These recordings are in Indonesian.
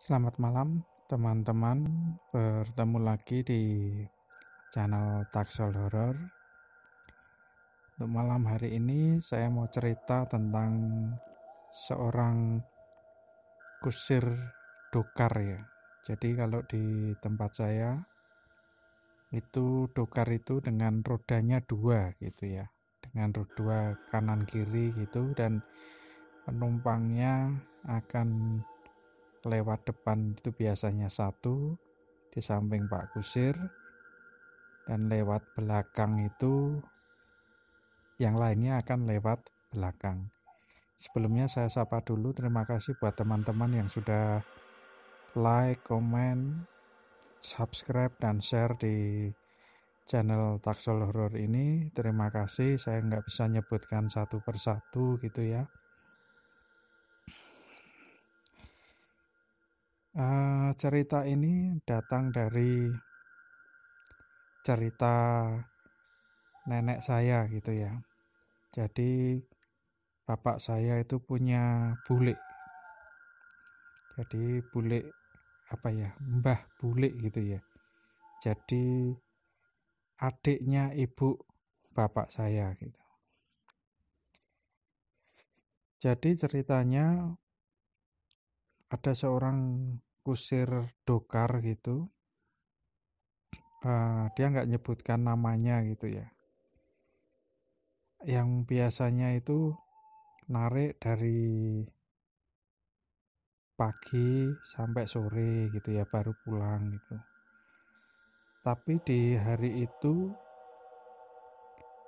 Selamat malam teman-teman, bertemu lagi di channel Taksol Horor. Untuk malam hari ini saya mau cerita tentang seorang kusir dokar ya. Jadi kalau di tempat saya itu dokar itu dengan rodanya dua gitu ya, dengan roda kanan kiri gitu, dan penumpangnya akan lewat depan itu biasanya satu di samping Pak Kusir, dan lewat belakang itu yang lainnya akan lewat belakang. Sebelumnya saya sapa dulu, terima kasih buat teman-teman yang sudah like, komen, subscribe, dan share di channel Taksol Horor ini. Terima kasih, saya nggak bisa nyebutkan satu persatu gitu ya. Cerita ini datang dari cerita nenek saya gitu ya. Jadi bapak saya itu punya bule. Jadi bule mbah bule gitu ya. Jadi adiknya ibu bapak saya gitu. Jadi ceritanya ada seorang kusir dokar gitu. Dia nggak nyebutkan namanya gitu ya. Yang biasanya itu narik dari pagi sampai sore gitu ya, baru pulang gitu. Tapi di hari itu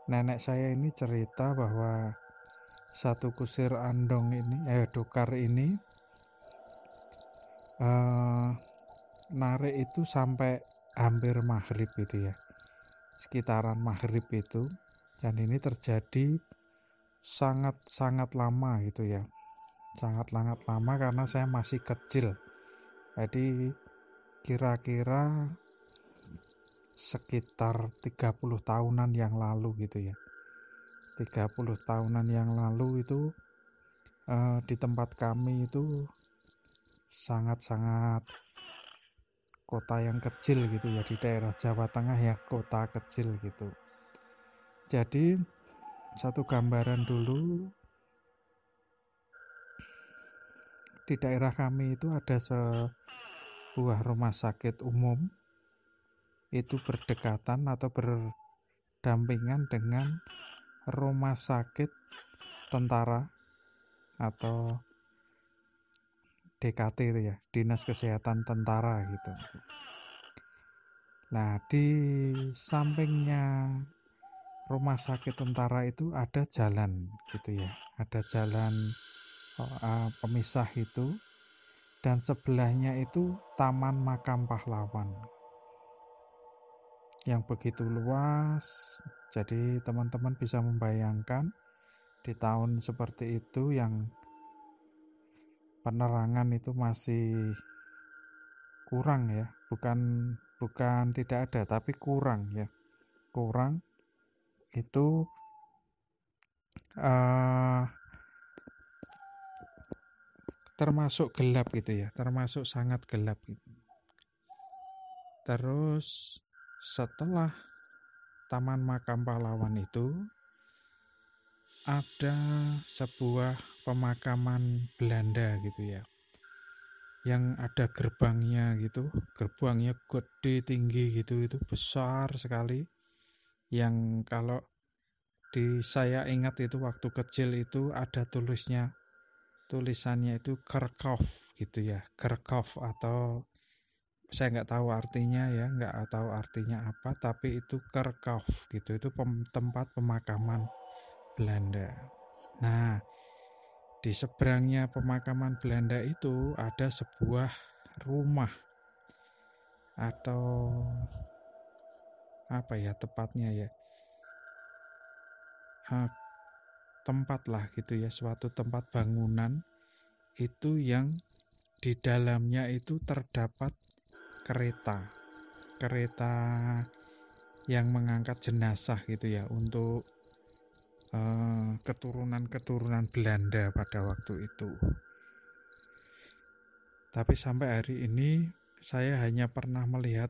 nenek saya ini cerita bahwa satu kusir andong ini, dokar ini narik itu sampai hampir maghrib gitu ya, sekitaran maghrib itu. Dan ini terjadi sangat-sangat lama gitu ya, sangat-sangat lama karena saya masih kecil. Jadi kira-kira sekitar 30 tahunan yang lalu gitu ya. 30 tahunan yang lalu itu di tempat kami itu sangat-sangat kota yang kecil gitu ya, di daerah Jawa Tengah ya, kota kecil gitu. Jadi satu gambaran dulu, di daerah kami itu ada sebuah rumah sakit umum, itu berdekatan atau berdampingan dengan rumah sakit tentara atau DKT itu ya, Dinas Kesehatan Tentara gitu. Nah, di sampingnya rumah sakit tentara itu ada jalan gitu ya, ada jalan pemisah itu, dan sebelahnya itu Taman Makam Pahlawan yang begitu luas. Jadi teman-teman bisa membayangkan di tahun seperti itu yang penerangan itu masih kurang ya, bukan tidak ada, tapi kurang ya, kurang itu termasuk gelap gitu ya, termasuk sangat gelap gitu. Terus setelah Taman Makam Pahlawan itu ada sebuah pemakaman Belanda gitu ya, yang ada gerbangnya gitu, gerbangnya gede tinggi gitu, itu besar sekali. Yang kalau saya ingat itu waktu kecil itu ada tulisannya itu Kerkhof gitu ya, Kerkhof, atau saya nggak tahu artinya ya, nggak tahu artinya apa, tapi itu Kerkhof gitu, itu tempat pemakaman Belanda. Nah, di seberangnya pemakaman Belanda itu ada sebuah rumah, atau apa ya tepatnya ya, tempat lah gitu ya, suatu tempat bangunan itu yang di dalamnya itu terdapat kereta yang mengangkat jenazah gitu ya, untuk keturunan Belanda pada waktu itu. Tapi sampai hari ini saya hanya pernah melihat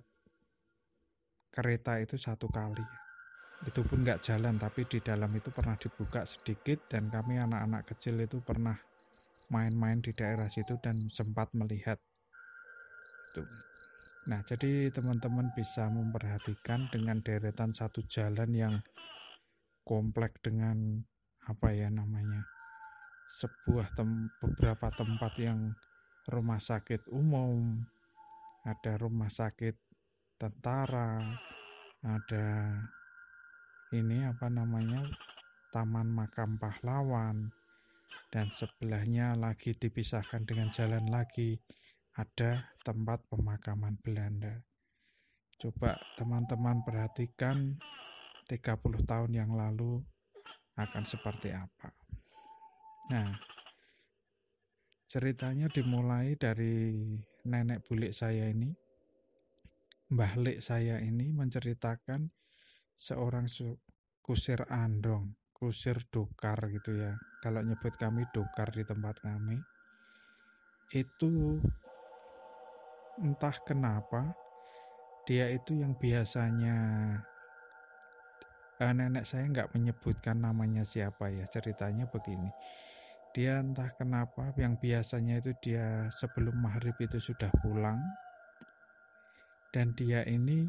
kereta itu 1 kali. Itu pun nggak jalan, tapi di dalam itu pernah dibuka sedikit, dan kami anak-anak kecil itu pernah main-main di daerah situ dan sempat melihat itu. Nah, jadi teman-teman bisa memperhatikan dengan deretan satu jalan yang komplek dengan beberapa tempat yang rumah sakit umum, ada rumah sakit tentara, ada Taman Makam Pahlawan, dan sebelahnya lagi dipisahkan dengan jalan lagi ada tempat pemakaman Belanda. Coba teman-teman perhatikan 30 tahun yang lalu akan seperti apa. Nah, ceritanya dimulai dari nenek bulik saya ini. Mbah Lik saya ini menceritakan seorang kusir andong, kusir dokar gitu ya. Kalau nyebut kami dokar di tempat kami. Itu entah kenapa dia itu yang biasanya nenek saya nggak menyebutkan namanya siapa ya. Ceritanya begini. Dia entah kenapa yang biasanya itu dia sebelum maghrib itu sudah pulang, dan dia ini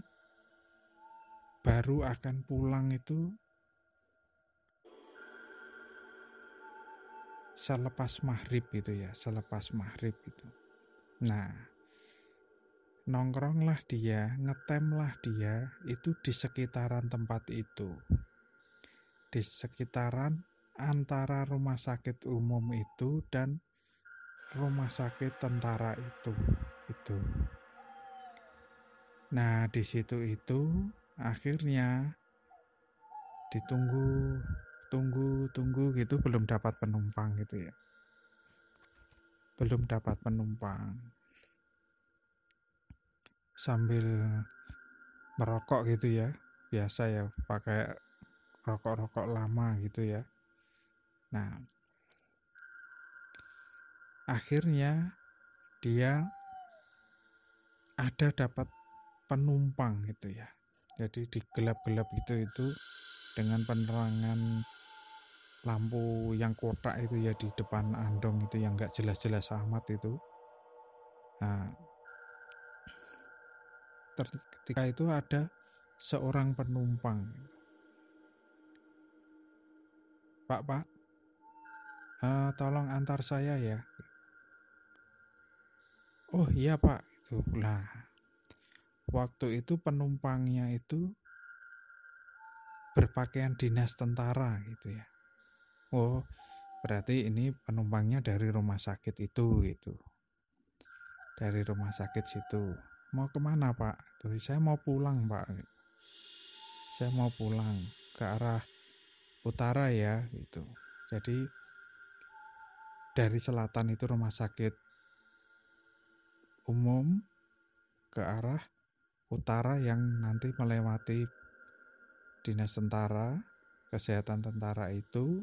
baru akan pulang itu selepas maghrib gitu ya, selepas maghrib itu. Nah, nongkronglah dia, ngetemlah dia itu di sekitaran tempat itu, di sekitaran antara rumah sakit umum itu dan rumah sakit tentara itu. Nah, di situ itu akhirnya ditunggu gitu, belum dapat penumpang gitu ya. Belum dapat penumpang. Sambil merokok gitu ya. Biasa ya, pakai rokok-rokok lama gitu ya. Nah, akhirnya dia ada dapat penumpang gitu ya. Jadi di gelap-gelap itu dengan penerangan lampu yang kotak itu ya di depan andong itu yang nggak jelas-jelas amat itu. Nah, ketika itu ada seorang penumpang. Pak, tolong antar saya ya. Oh iya Pak. Nah, waktu itu penumpangnya itu berpakaian dinas tentara gitu ya. Oh, berarti ini penumpangnya dari rumah sakit itu gitu. Dari rumah sakit situ. Mau kemana Pak? Saya mau pulang Pak. Saya mau pulang ke arah utara ya gitu. Jadi dari selatan itu rumah sakit umum ke arah utara yang nanti melewati dinas tentara, kesehatan tentara itu,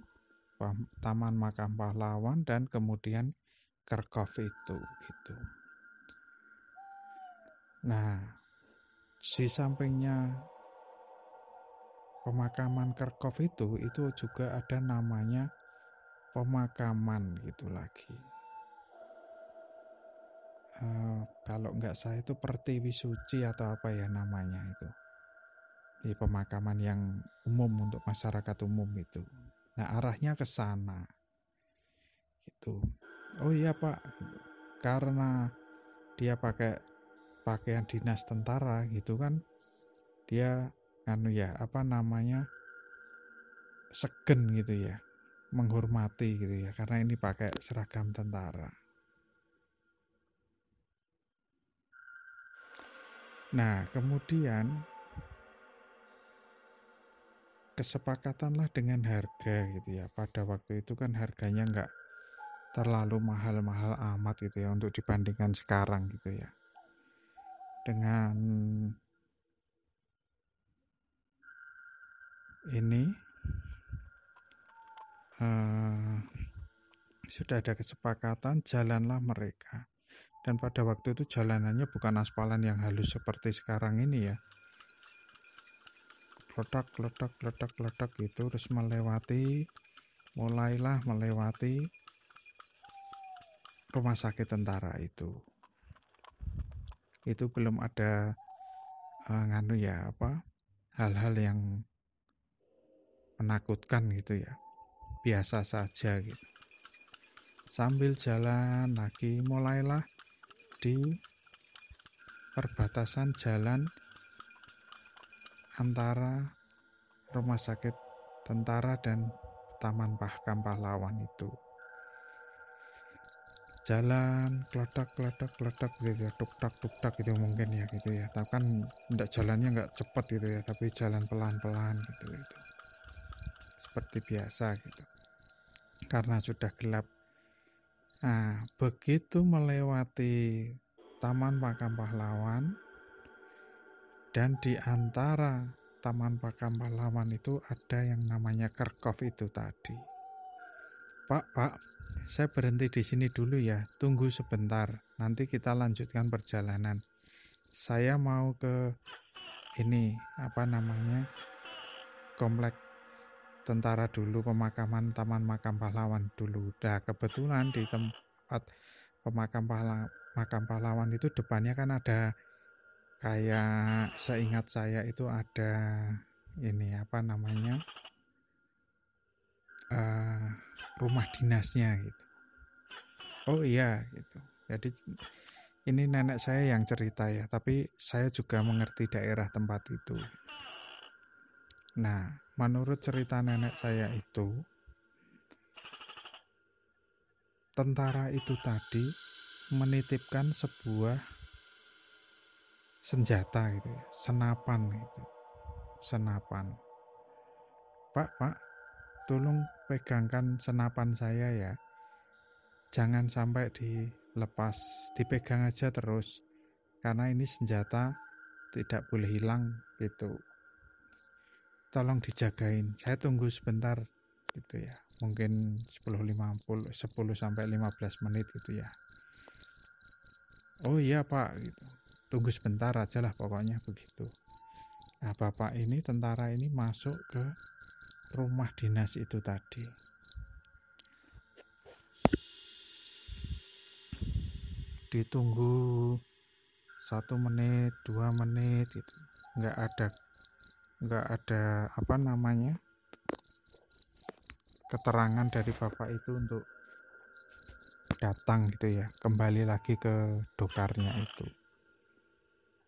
Taman Makam Pahlawan, dan kemudian Kerkhof itu gitu. Nah, di sampingnya pemakaman Kerkhof itu juga ada namanya pemakaman gitu lagi. Kalau nggak saya itu Pertiwi Suci atau apa ya namanya itu. Di pemakaman yang umum untuk masyarakat umum itu. Nah, arahnya ke sana. Gitu. Oh iya Pak, karena dia pakai pakaian dinas tentara gitu kan, dia segen gitu ya, menghormati gitu ya, karena ini pakai seragam tentara. Nah, kemudian kesepakatanlah dengan harga gitu ya. Pada waktu itu kan harganya nggak terlalu mahal-mahal amat gitu ya untuk dibandingkan sekarang gitu ya. Dengan ini sudah ada kesepakatan, jalanlah mereka Dan pada waktu itu jalanannya bukan aspalan yang halus seperti sekarang ini ya. Letak gitu, terus mulailah melewati rumah sakit tentara itu. Itu belum ada hal-hal yang menakutkan gitu ya. Biasa saja gitu. Sambil jalan lagi mulailah di perbatasan jalan antara rumah sakit tentara dan Taman Makam Pahlawan itu. Jalan kledak gitu ya, tuk-tak gitu mungkin ya gitu ya. Tapi kan jalannya nggak cepat gitu ya, tapi jalan pelan-pelan gitu. Seperti biasa gitu. Karena sudah gelap. Nah, begitu melewati Taman Makam Pahlawan, dan di antara Taman Makam Pahlawan itu ada yang namanya Kerkhof itu tadi. Pak, saya berhenti di sini dulu ya, tunggu sebentar, nanti kita lanjutkan perjalanan. Saya mau ke komplek tentara dulu, pemakaman Taman Makam Pahlawan dulu. Nah, kebetulan di tempat makam pahlawan itu depannya kan ada kayak, seingat saya itu ada rumah dinasnya gitu. Oh iya gitu. Jadi ini nenek saya yang cerita ya, tapi saya juga mengerti daerah tempat itu. Nah, menurut cerita nenek saya itu, tentara itu tadi menitipkan sebuah senjata gitu ya, senapan gitu. Senapan. Pak, tolong pegangkan senapan saya ya. Jangan sampai dilepas, dipegang aja terus. Karena ini senjata tidak boleh hilang gitu. Tolong dijagain. Saya tunggu sebentar gitu ya. Mungkin 10 sampai 15 menit gitu ya. Oh iya Pak gitu. Tunggu sebentar aja lah pokoknya begitu. Nah, Bapak ini, tentara ini masuk ke rumah dinas itu tadi. Ditunggu 1 menit, 2 menit gitu. Nggak ada keterangan dari Bapak itu untuk datang gitu ya, kembali lagi ke dokarnya itu.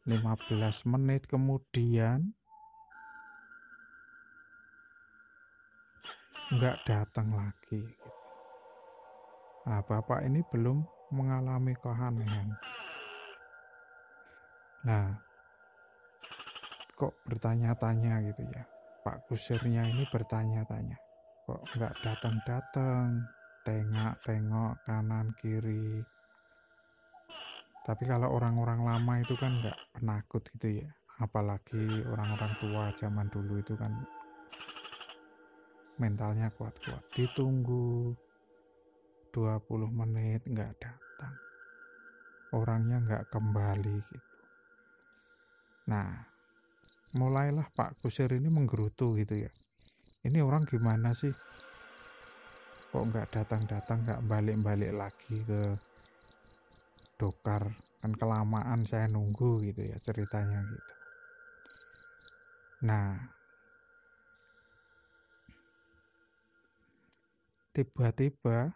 15 menit kemudian nggak datang lagi gitu. Nah, Bapak ini belum mengalami keanehan. Nah, kok bertanya-tanya gitu ya, Pak kusirnya ini bertanya-tanya, kok nggak datang-datang, tengok kanan kiri. Tapi kalau orang-orang lama itu kan nggak penakut gitu ya, apalagi orang-orang tua zaman dulu itu kan mentalnya kuat-kuat. Ditunggu 20 menit nggak datang, orangnya nggak kembali gitu. Nah, mulailah Pak Kusir ini menggerutu gitu ya, ini orang gimana sih, kok nggak datang-datang, nggak balik-balik lagi ke dokar, kan kelamaan saya nunggu gitu ya ceritanya gitu. Nah, tiba-tiba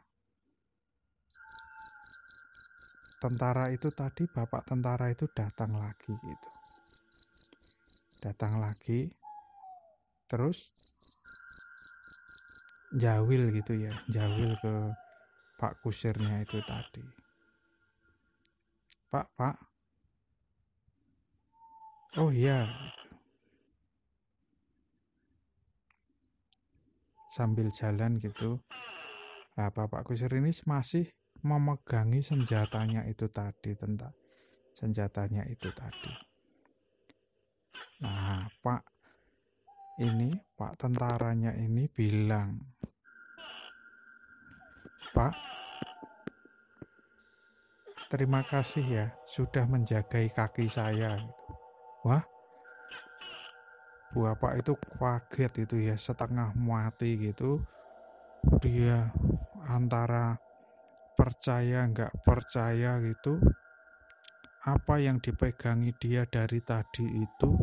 tentara itu tadi, bapak tentara itu datang lagi gitu. Datang lagi, terus jawil gitu ya, jawil ke Pak Kusirnya itu tadi. Pak, oh iya. Sambil jalan gitu, nah Bapak Kusir ini masih memegangi senjatanya itu tadi, senjatanya itu tadi. Nah, Pak tentaranya ini bilang, Pak, terima kasih ya sudah menjagai kaki saya. Wah, bapak itu kaget itu ya, setengah mati gitu. Dia antara percaya nggak percaya gitu. Apa yang dipegangi dia dari tadi itu,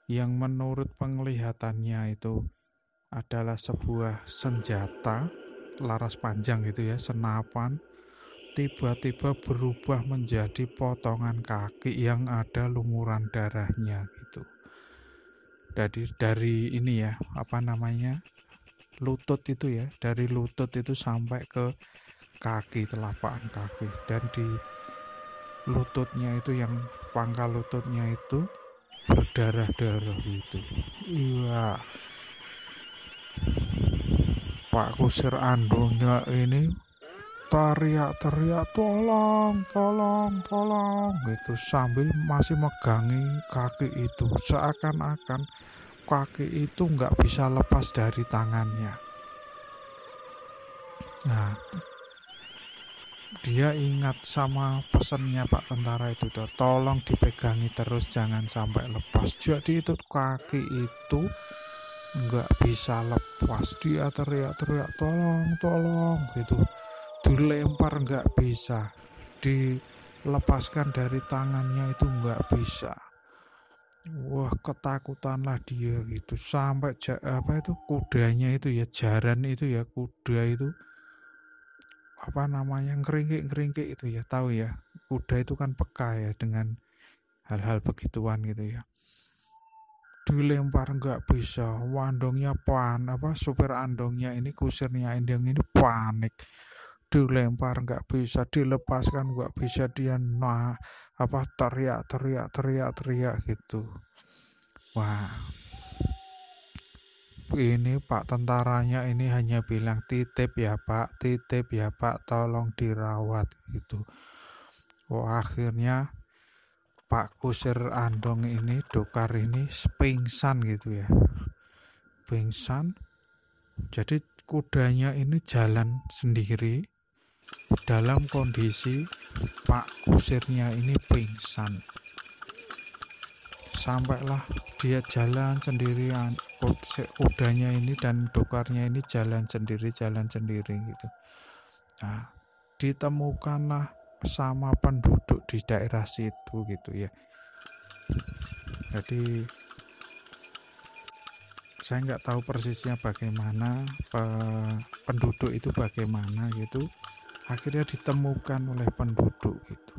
yang menurut penglihatannya itu adalah sebuah senjata laras panjang gitu ya, senapan, tiba-tiba berubah menjadi potongan kaki yang ada lumuran darahnya gitu. Dari ini ya, apa namanya, lutut itu ya, dari lutut itu sampai ke kaki, telapak kaki, dan di lututnya itu, yang pangkal lututnya itu berdarah-darah gitu. Iya, Pak Kusir Andongnya ini teriak-teriak, tolong, tolong, tolong gitu, sambil masih megangi kaki itu, seakan-akan kaki itu nggak bisa lepas dari tangannya. Nah, dia ingat sama pesannya Pak tentara itu, tolong dipegangi terus, jangan sampai lepas. Jadi itu kaki itu nggak bisa lepas. Dia teriak-teriak, tolong, tolong gitu. Dilempar nggak bisa, dilepaskan dari tangannya itu nggak bisa. Wah, ketakutanlah dia gitu, sampai kudanya itu ya, jaran itu ya, kuda itu apa namanya, ngeringkik itu ya, tahu ya, kuda itu kan peka ya dengan hal-hal begituan gitu ya. Dilempar nggak bisa, wandongnya supir andongnya ini, kusirnya andong ini panik. Dilempar nggak bisa, dilepaskan nggak bisa, dia teriak gitu. Wah, ini Pak tentaranya ini hanya bilang, titip ya Pak, tolong dirawat gitu. Wah, akhirnya Pak Kusir Andong ini, Dokar ini pingsan gitu ya, pingsan. Jadi kudanya ini jalan sendiri dalam kondisi Pak Kusirnya ini pingsan. Sampailah dia jalan sendirian, kudanya ini dan dokarnya ini jalan sendiri gitu. Nah, ditemukanlah sama penduduk di daerah situ gitu ya. Jadi saya nggak tahu persisnya bagaimana, penduduk itu bagaimana gitu. Akhirnya ditemukan oleh penduduk gitu.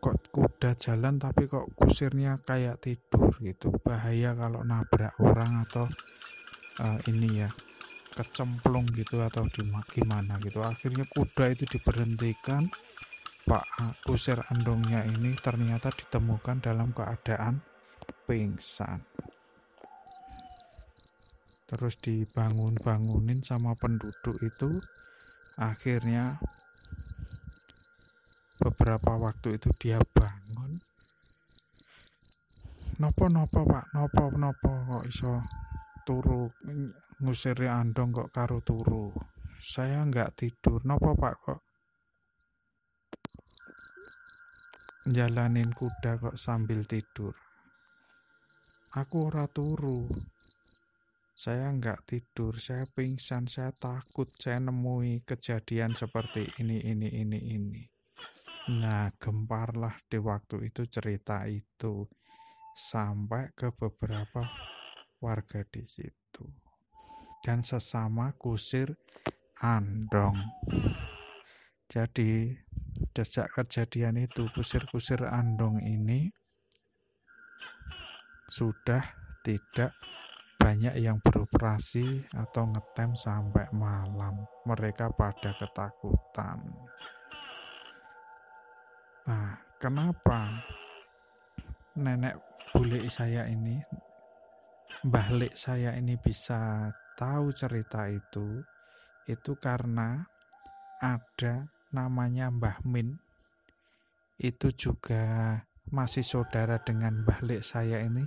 Kok kuda jalan tapi kok kusirnya kayak tidur gitu, bahaya kalau nabrak orang atau ini ya, kecemplung gitu atau gimana gitu. Akhirnya kuda itu diberhentikan. Pak Kusir Andongnya ini ternyata ditemukan dalam keadaan pingsan. Terus dibangunin sama penduduk itu. Akhirnya beberapa waktu itu dia bangun. Nopo Pak, nopo kok iso turu ngusiri Andong kok karo turu. Saya nggak tidur. Nopo Pak, kok jalanin kuda kok sambil tidur? Aku ora turu. Saya nggak tidur, saya pingsan, saya takut, saya nemui kejadian seperti ini. Nah, gemparlah di waktu itu cerita itu sampai ke beberapa warga di situ dan sesama kusir Andong. Jadi sejak kejadian itu, kusir-kusir Andong ini sudah tidak banyak yang beroperasi atau ngetem sampai malam. Mereka pada ketakutan. Nah, kenapa nenek bule saya ini, mbah lek saya ini bisa tahu cerita itu karena ada namanya Mbah Min. Itu juga masih saudara dengan mbah lek saya ini,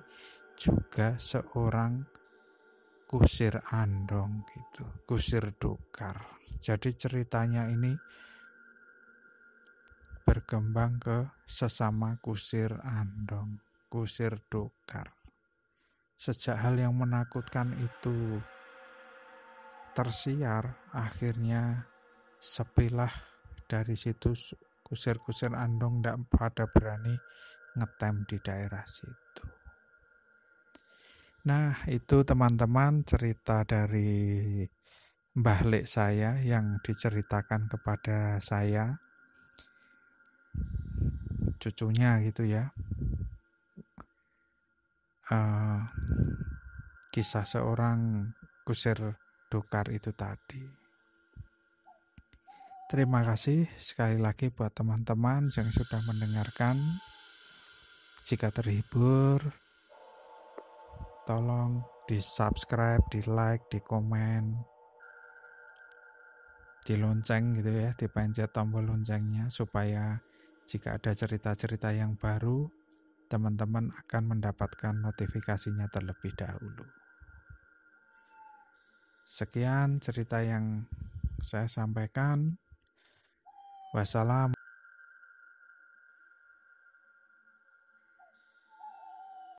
juga seorang kusir Andong gitu, kusir Dokar. Jadi ceritanya ini berkembang ke sesama kusir andong, kusir dokar. Sejak hal yang menakutkan itu tersiar, akhirnya sepilah dari situ kusir-kusir andong tidak pada berani ngetem di daerah situ. Nah, itu teman-teman cerita dari Mbah Lek saya yang diceritakan kepada saya, cucunya gitu ya. Kisah seorang kusir dokar itu tadi. Terima kasih sekali lagi buat teman-teman yang sudah mendengarkan. Jika terhibur, tolong di-subscribe, di-like, di-komen, di-lonceng gitu ya, dipencet tombol loncengnya supaya jika ada cerita-cerita yang baru, teman-teman akan mendapatkan notifikasinya terlebih dahulu. Sekian cerita yang saya sampaikan. Wassalam.